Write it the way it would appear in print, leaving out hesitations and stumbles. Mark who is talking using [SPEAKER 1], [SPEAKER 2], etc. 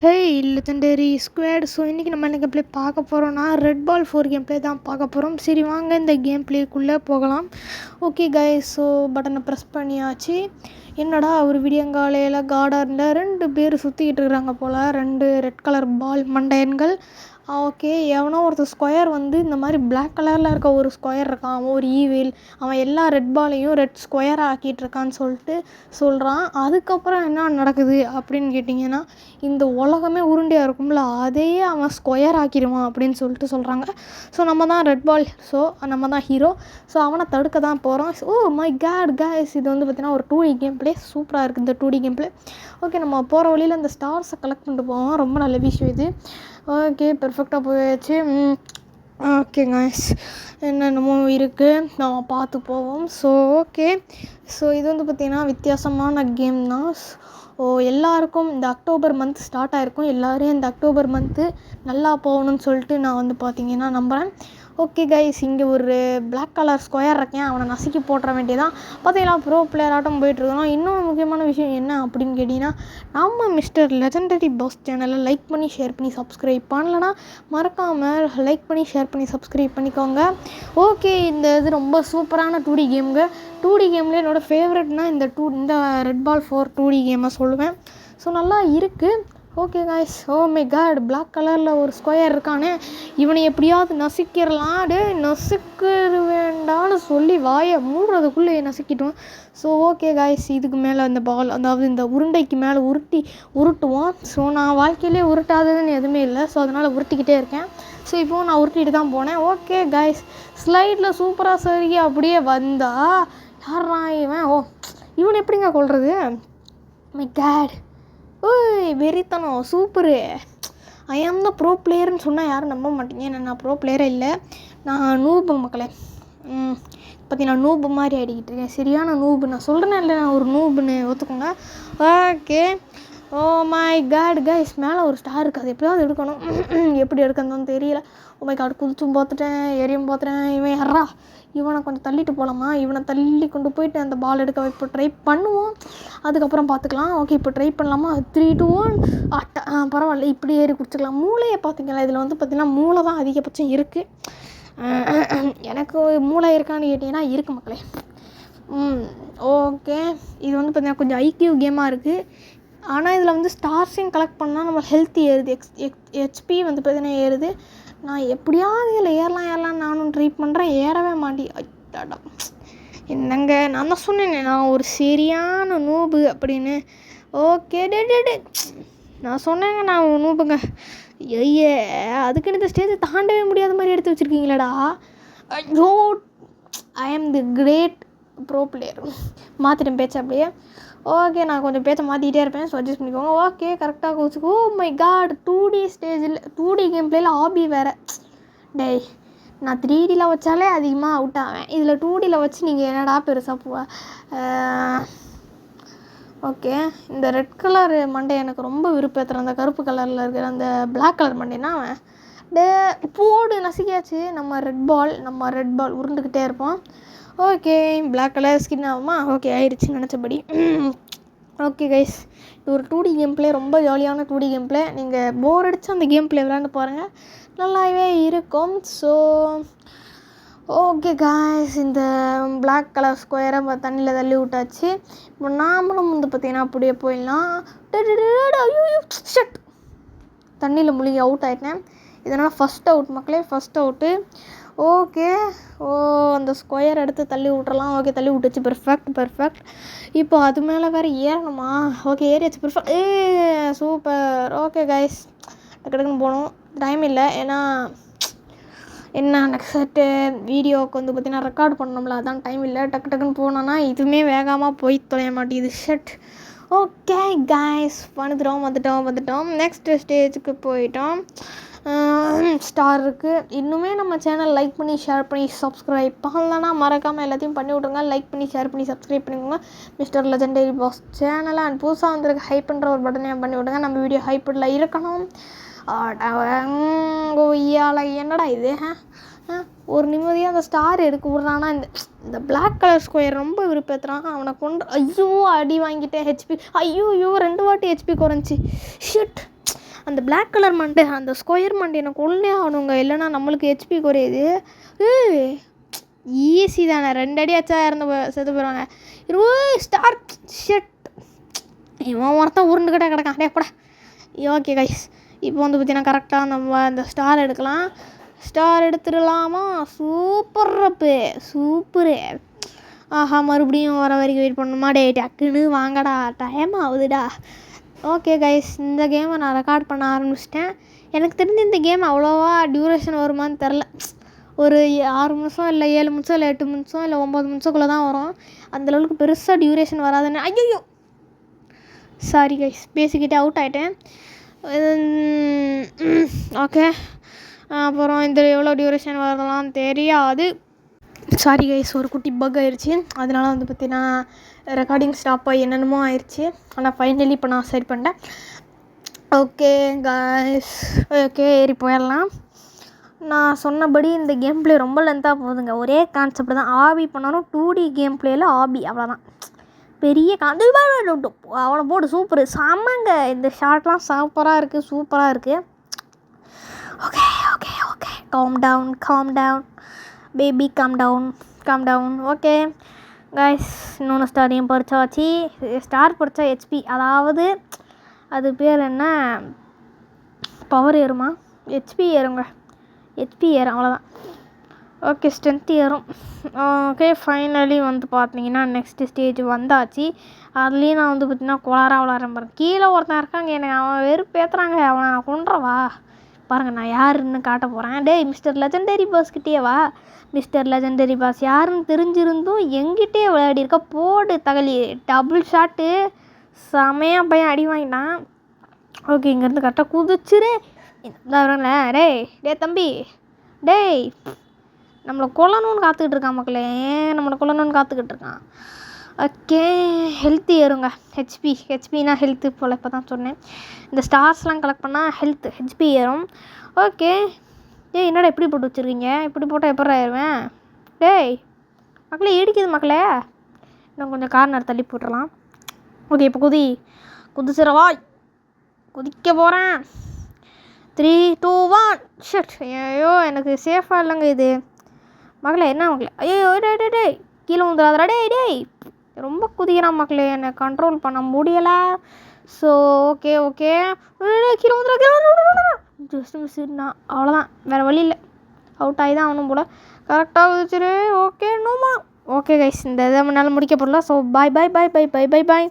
[SPEAKER 1] Hey legendary squad. So இன்றைக்கி நம்ம என்ன கேம் ப்ளே பார்க்க போகிறோம்னா ரெட் பால் 4 கேம் ப்ளே தான் பார்க்க போகிறோம். சரி வாங்க இந்த கேம் ப்ளேக்குள்ளே போகலாம். ஓகே கைஸ், ஸோ பட்டனை ப்ரெஸ் பண்ணியாச்சு. என்னடா ஒரு விடியங்காலையில் கார்டனில் 2 பேர் சுற்றிக்கிட்டு இருக்கிறாங்க போல், 2 ரெட் கலர் பால் மண்டையன்கள். ஓகே, எவனோ ஒருத்தர் ஸ்கொயர் வந்து இந்த மாதிரி பிளாக் கலரில் இருக்க ஒரு ஸ்கொயர் இருக்கான், அவன் ஒரு ஈவில், அவன் எல்லா ரெட் பாலையும் ரெட் ஸ்கொயராக ஆக்கிட்டு இருக்கான்னு சொல்லிட்டு சொல்கிறான். அதுக்கப்புறம் என்ன நடக்குது அப்படின்னு கேட்டிங்கன்னா, இந்த உலகமே உருண்டையாக இருக்கும்ல, அதையே அவன் ஸ்கொயர் ஆக்கிடுவான் அப்படின்னு சொல்லிட்டு சொல்கிறாங்க. ஸோ நம்ம தான் ரெட் பால், ஸோ நம்ம தான் ஹீரோ. ஸோ அவனை தடுக்க தான் போகிறோம். ஓ மை காட் கைஸ், இது வந்து பார்த்திங்கன்னா ஒரு 2D கேம் ப்ளே. சூப்பராக இருக்குது இந்த 2D கேம் ப்ளே. ஓகே, நம்ம போகிற வழியில் இந்த ஸ்டார்ஸை கலெக்ட் பண்ணிட்டு போவோம். ரொம்ப நல்ல விஷயம் இது. ஓகே, பெர்ஃபெக்டாக போயாச்சு. ஓகே கைஸ், என்னென்னமோ இருக்குது, நம்ம பார்த்து போவோம். ஸோ ஓகே, ஸோ இது வந்து பார்த்திங்கன்னா வித்தியாசமான கேம் தான். எல்லாருக்கும் இந்த அக்டோபர் மந்த் ஸ்டார்ட் ஆகிருக்கும். எல்லோரும் இந்த அக்டோபர் மந்த்து நல்லா போகணும்னு சொல்லிட்டு நான் வந்து பார்த்திங்கன்னா நம்புகிறேன். ஓகே கைஸ், இங்கே ஒரு பிளாக் கலர் ஸ்கொயர் இருக்கேன், அவனை நசுக்கி போட்டுற வேண்டியதான். பார்த்தீங்கன்னா ப்ரோ பிளேயராட்டம் போயிட்டுருக்கோம். இன்னொரு முக்கியமான விஷயம் என்ன அப்படின்னு கேட்டிங்கன்னா, நம்ம மிஸ்டர் லெஜெண்டரி பாஸ் சேனலை லைக் பண்ணி ஷேர் பண்ணி சப்ஸ்கிரைப் பண்ணலன்னா மறக்காமல் லைக் பண்ணி ஷேர் பண்ணி சப்ஸ்கிரைப் பண்ணிக்கோங்க. ஓகே, இந்த இது ரொம்ப சூப்பரான 2D கேமுங்க. 2D கேம்லேயே என்னோடய ஃபேவரெட்னால் இந்த ரெட் பால் 4 2D கேமை சொல்லுவேன். ஸோ நல்லா இருக்குது. Okay guys, oh my god, black கலரில் ஒரு ஸ்கொயர் இருக்கானே, இவனை எப்படியாவது நசுக்கிடலாம். நசுக்க வேண்டான்னு சொல்லி வாயை மூடுறதுக்குள்ளே நசுக்கிட்டோம். ஸோ ஓகே காய்ஸ், இதுக்கு மேலே அந்த பால், அதாவது இந்த உருண்டைக்கு மேலே உருட்டுவோம். ஸோ நான் வாழ்க்கையிலே உருட்டாததுன்னு எதுவுமே இல்லை, ஸோ அதனால் உருட்டிக்கிட்டே இருக்கேன். ஸோ இப்போது நான் உருட்டிட்டு தான் போனேன். ஓகே காய்ஸ், ஸ்லைடில் சூப்பராக சரி அப்படியே வந்தா யாரா இவன்? இவனை எப்படிங்க கொள்வது? மை காட், ஓய் வெறித்தனம், சூப்பரு. ஐ ஆம் த ப்ரோ பிளேயர்னு சொன்னால் யாரும் நம்ப மாட்டீங்க. நான் ப்ரோ பிளேயரே இல்லை, நான் நூபு மக்களே. பார்த்தீங்கன்னா நூபு மாதிரி ஆடிக்கிட்டு இருக்கேன், சரியான நூபு. நான் சொல்கிறேனே இல்லை, நான் ஒரு நூபுன்னு ஒத்துக்கோங்க. Okay, oh my God guys, மேலே ஒரு ஸ்டார் இருக்குது, அது எப்படியாவது எடுக்கணும். எப்படி எடுக்கணும்னு தெரியல. ஓ மை காட், குதிச்சும் பார்த்துட்டேன், ஏரியும் பார்த்துட்டேன். இவன் யாரா? இவனை கொஞ்சம் தள்ளிட்டு போகலாமா? இவனை தள்ளி கொண்டு போயிட்டு அந்த பால் எடுக்க இப்போ ட்ரை பண்ணுவோம், அதுக்கப்புறம் பார்த்துக்கலாம். ஓகே, இப்போ ட்ரை பண்ணலாமா? 3, 2, 1 பரவாயில்ல, இப்படி ஏறி குடிச்சிக்கலாம். மூளையை பார்த்திங்களா? இதில் வந்து பார்த்திங்கன்னா மூளை தான் அதிகபட்சம் இருக்குது. எனக்கு மூளை இருக்கான்னு கேட்டிங்கன்னா இருக்குது மக்களே. ஓகே, இது வந்து பார்த்திங்கன்னா கொஞ்சம் ஐக்யூ கேமாக இருக்குது. ஆனால் இதில் வந்து ஸ்டார்ஸையும் கலெக்ட் பண்ணால் நம்ம ஹெல்த் ஏறுது, ஹெச்பி வந்து பார்த்திங்கன்னா ஏறுது. நான் எப்படியாவது இதில் ஏறலாம் நானும் ட்ரை பண்ணுறேன், ஏறவே மாட்டேன். என்னங்க, நான் தான் சொன்னேன் நான் ஒரு சரியான நூபு அப்படின்னு. ஓகே நான் சொன்னேங்க நான் நூபுங்க. ஐயே, அதுக்குன்னு இந்த ஸ்டேஜை தாண்டவே முடியாத மாதிரி எடுத்து வச்சுருக்கீங்களாடா. ஐயோ, ஐ ஆம் தி கிரேட் ப்ரோ பிளேயர். மாற்றிட்டேன் பேச்சை அப்படியே. ஓகே, நான் கொஞ்சம் பேச்சை மாற்றிக்கிட்டே இருப்பேன், ஸோ அட்ஜஸ்ட் பண்ணிக்கோங்க. ஓகே, கரெக்டாக கோச்சுக்கோ. ஓ மை காட், 2D ஸ்டேஜில் 2D கேம் பிளேயில் ஆபி வேறு. டேய், நான் 3Dயில் வச்சாலே அதிகமாக அவுட் ஆவேன், இதில் 2Dயில் வச்சு நீங்கள் என்னடா பெருசாக போவா. ஓகே, இந்த ரெட் கலர் மண்டை எனக்கு ரொம்ப விருப்பத்துறேன். அந்த கருப்பு கலரில் இருக்கிற அந்த பிளாக் கலர் மண்டைனா அவன் போடு நசிக்காச்சு. நம்ம ரெட் பால் உருண்டுக்கிட்டே இருப்போம். ஓகே, பிளாக் கலர் ஸ்கின் ஆகுமா? ஓகே, ஆயிடுச்சு நினச்சபடி. ஓகே கைஸ், இது ஒரு 2D கேம் ப்ளே, ரொம்ப ஜாலியான 2D கேம் ப்ளே. நீங்கள் போர் அடித்து அந்த கேம் ப்ளே விளையாண்டு பாருங்கள், நல்லாவே இருக்கும். ஸோ ஓகே காய்ஸ், இந்த பிளாக் கலர் ஸ்கொயரை தண்ணியில் தள்ளி விட்டாச்சு. இப்போ நாமளும் வந்து பார்த்திங்கன்னா அப்படியே போயிடலாம். ஷட், தண்ணியில் முழுகி அவுட் ஆகிட்டேன். இதனால் ஃபஸ்ட் அவுட் மக்களே, ஃபஸ்ட் அவுட்டு. ஓகே, அந்த ஸ்கொயர் எடுத்து தள்ளி விட்றலாம். ஓகே, தள்ளி விட்டுச்சு, பெர்ஃபெக்ட். இப்போ அது மேலே வேறு ஏறணுமா? ஓகே, ஏறியாச்சு, பெர்ஃபெக்ட். சூப்பர். ஓகே கைஸ், டக்குன்னு போகணும், டைம் இல்லை. ஏன்னா என்ன நெக்ஸ்ட்டு வீடியோவுக்கு வந்து பார்த்திங்கன்னா ரெக்கார்ட் பண்ணணும்ல, அதான் டைம் இல்லை. டக்குன்னு போனோன்னா இதுவுமே வேகமாக போய் தொலைய மாட்டேங்குது. ஷட். ஓகே கைஸ், வந்துட்டோம். நெக்ஸ்ட்டு ஸ்டேஜுக்கு போயிட்டோம். ஸ்டார் இருக்குது. இன்னுமே நம்ம சேனல் லைக் பண்ணி ஷேர் பண்ணி சப்ஸ்கிரைப் பண்ணலன்னா மறக்காமல் எல்லாத்தையும் பண்ணி விட்ருங்க. லைக் பண்ணி ஷேர் பண்ணி சப்ஸ்கிரைப் பண்ணிக்கோங்க மிஸ்டர் லெஜெண்டரி பாஸ் சேனலை. அண்ட் புதுசாக வந்துருக்கு ஹைப் பண்ணுற ஒரு பட்டனை பண்ணி விடுங்க, நம்ம வீடியோ ஹைப்பில் இருக்கணும். என்னடா இது? ஒரு நிம்மதியாக அந்த ஸ்டார் எடுக்க விட்றான்னா இந்த பிளாக் கலர் ஸ்கொயர் ரொம்ப விருப்பத்துறான். அவனை கொண்டு ஐயோ அடி வாங்கிட்டேன். ஹெச்பி 2 வாட்டி ஹெச்பி குறைஞ்சி. ஷிட், அந்த பிளாக் கலர் மண்டை அந்த ஸ்கொயர் மண்டை எனக்கு கொள்ளே ஆகணுங்க, இல்லைனா நம்மளுக்கு ஹெச்பி குறையுது. ஈஸி தானே, 2 அடி வச்சா செத்து போயிடுவாங்க. ஸ்டார் ஷெட் இவன் ஒருத்தன் உருண்டுக்கிட்டே கிடக்கான் டே போட. ஓகே கைஸ், இப்போ வந்து பார்த்தீங்கன்னா கரெக்டாக நம்ம அந்த ஸ்டார் எடுக்கலாம். ஸ்டார் எடுத்துடலாமா? சூப்பர் ரப்பு, சூப்பரு. ஆஹா, மறுபடியும் வர வரைக்கும் வெயிட் பண்ணணுமா? டே டக்குன்னு வாங்கடா, டைம் ஆகுதுடா. ஓகே கைஸ், இந்த கேமை நான் ரெக்கார்ட் பண்ண ஆரம்பிச்சிட்டேன். எனக்கு தெரிஞ்சு இந்த கேம் அவ்வளோவா டியூரேஷன் வருமானு தெரில. ஒரு 6 நிமிஷம் இல்லை 7 நிமிஷம் இல்லை 8 நிமிஷம் இல்லை 9 நிமிஷக்குள்ளே தான் வரும். அந்தளவுக்கு பெருசாக டியூரேஷன் வராதுன்னு. ஐயோ சாரி கைஸ், பேசிக்கிட்டே அவுட் ஆகிட்டேன். ஓகே, அப்புறம் இந்த எவ்வளோ டியூரேஷன் வரலான்னு தெரியாது. சாரி கைஸ், ஒரு குட்டி பக் ஆயிடுச்சு. அதனால வந்து பார்த்தீங்கன்னா ரெக்கார்டிங் ஸ்டாப் ஆகி என்னென்னமோ ஆயிடுச்சு. ஆனால் ஃபைனலி இப்போ நான் சரி பண்ணிட்டேன். ஓகே கைஸ், ஓகே ஏறி போயிடலாம். நான் சொன்னபடி இந்த கேம் பிளே ரொம்ப லென்த்தாக போகுதுங்க. ஒரே கான்செப்ட் தான். ஆபி பண்ணாலும் 2D கேம் பிளேயில் ஆபி, அவ்வளோதான். பெரிய அவனை போடு, சூப்பரு, செம்மங்க. இந்த ஷார்ட்லாம் சூப்பராக இருக்குது, சூப்பராக இருக்குது. Okay okay okay, calm down baby, calm down. Okay guys, இன்னொன்று ஸ்டாரையும் பறிச்சாச்சு. ஸ்டார் பறிச்சா ஹெச்பி, அதாவது அது பேர் என்ன, பவர் ஏறுமா? ஹெச்பி ஏறுங்க, ஹெச்பி ஏறும், அவ்வளோதான். ஓகே, ஸ்ட்ரென்த் ஏறும். ஓகே, ஃபைனலி வந்து பார்த்தீங்கன்னா நெக்ஸ்ட் ஸ்டேஜ் வந்தாச்சு. அதுலேயும் நான் வந்து பார்த்தீங்கன்னா கோளாராக விளாட்றேன் பாருங்க. கீழே ஒருத்தன் இருக்காங்க, எனக்கு அவன் வெறுப்பேற்றுறாங்க. அவனை நான் கொண்டுறவா பாருங்கள், நான் யாருன்னு காட்ட போகிறேன். டேய் மிஸ்டர் லெஜெண்டரி பாஸ் கிட்டே வா. மிஸ்டர் லெஜெண்டரி பாஸ் யாருன்னு தெரிஞ்சிருந்தும் எங்கிட்டே விளையாடிருக்க, போடு தகலி. டபுள் ஷாட்டு, செமையாக பையன் அடி வாங்கிட்டான். ஓகே, இங்கேருந்து கரெக்டாக குதிச்சுரு. டே தம்பி, டேய் நம்மளை கொல்லணும்னு காத்துக்கிட்டு இருக்கான் மக்களே, நம்மளை கொல்லணும்னு காத்துக்கிட்டு இருக்கான். ஓகே, ஹெல்த்து ஏறுங்க. ஹெச்பினா ஹெல்த்து போல், இப்போ தான் சொன்னேன். இந்த ஸ்டார்ஸ்லாம் கலெக்ட் பண்ணால் ஹெச்பி ஏறும். ஓகே, டேய் என்னடா இப்படி போட்டு வச்சுருக்கீங்க? இப்படி போட்டால் எப்போ ஆயிடுவேன்? டேய் மக்களே, இடிக்குது மக்களே. இன்னும் கொஞ்சம் கார்னர் தள்ளி போட்டுடலாம். ஓகே, இப்போ குதிச்சிடவா, குதிக்க போகிறேன். 3 2 1 ஷட். ஐயோ எனக்கு சேஃபாக இல்லைங்க இது மக்களே. என்ன மக்களே, ஐயோ டேய் கீழே வந்துடாதடா. டேய் ரொம்ப குதிக்கிறான் மக்களே, என்னை கண்ட்ரோல் பண்ண முடியலை. ஸோ ஓகே கீழே வந்துடா. ஜஸ்ட் மிஸ்னா, அவ்வளோதான், வேறு வழி இல்லை. அவுட் ஆகி தான் ஆகணும் போல். கரெக்டாக குதிச்சிரு. ஓகே நோமா. ஓகே கைஸ், இந்த இதை முன்னால் முடிக்க போடலாம். So bye.